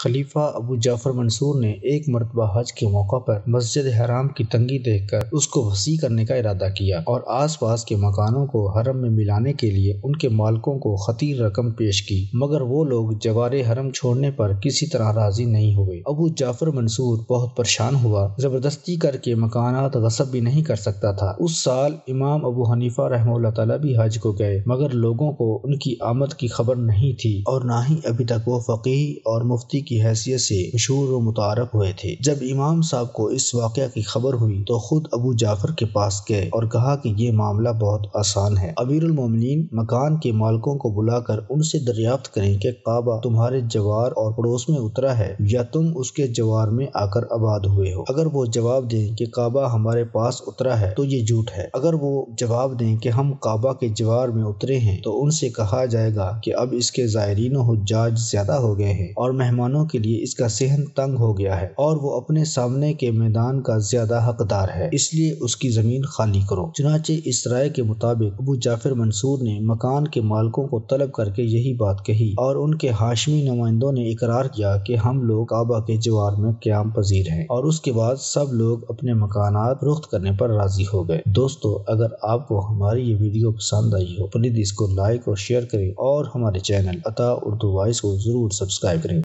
خلیفہ ابو جعفر منصور نے ایک مرتبہ حج کے موقع پر مسجد حرام کی تنگی دیکھ کر اس کو وسیع کرنے کا ارادہ کیا اور آس پاس کے مکانوں کو حرم میں ملانے کے لیے ان کے مالکوں کو خطیر رقم پیش کی، مگر وہ لوگ جوار حرم چھوڑنے پر کسی طرح راضی نہیں ہوئے۔ ابو جعفر منصور بہت پریشان ہوا، زبردستی کر کے مکانات غصب بھی نہیں کر سکتا تھا۔ اس سال امام ابو حنیفہ رحمہ اللہ تعالیٰ بھی حج کو گئے، مگر لوگوں کو ان کی آمد کی خبر نہیں تھی اور نہ ہی ابھی تک وہ فقیہ اور مفتی کی حیثیت سے مشہور و متعارف ہوئے تھے۔ جب امام صاحب کو اس واقعہ کی خبر ہوئی تو خود ابو جعفر کے پاس گئے اور کہا کہ یہ معاملہ بہت آسان ہے، امیر المومنین مکان کے مالکوں کو بلا کر ان سے دریافت کریں کہ کعبہ تمہارے جوار اور پڑوس میں اترا ہے یا تم اس کے جوار میں آ کر آباد ہوئے ہو۔ اگر وہ جواب دیں کہ کعبہ ہمارے پاس اترا ہے تو یہ جھوٹ ہے، اگر وہ جواب دیں کہ ہم کعبہ کے جوار میں اترے ہیں تو ان سے کہا جائے گا کہ اب اس کے زائرین و حجاج زیادہ ہو گئے ہیں اور مہمانوں کے لیے اس کا صحن تنگ ہو گیا ہے اور وہ اپنے سامنے کے میدان کا زیادہ حقدار ہے، اس لیے اس کی زمین خالی کرو۔ چنانچہ اس رائے کے مطابق ابو جعفر منصور نے مکان کے مالکوں کو طلب کر کے یہی بات کہی اور ان کے ہاشمی نمائندوں نے اقرار کیا کہ ہم لوگ کعبہ کے جوار میں قیام پذیر ہیں، اور اس کے بعد سب لوگ اپنے مکانات فروخت کرنے پر راضی ہو گئے۔ دوستو، اگر آپ کو ہماری یہ ویڈیو پسند آئی ہو پلیز اس کو لائک اور شیئر کریں اور ہمارے چینل عطا اردو وائس کو ضرور سبسکرائب کریں۔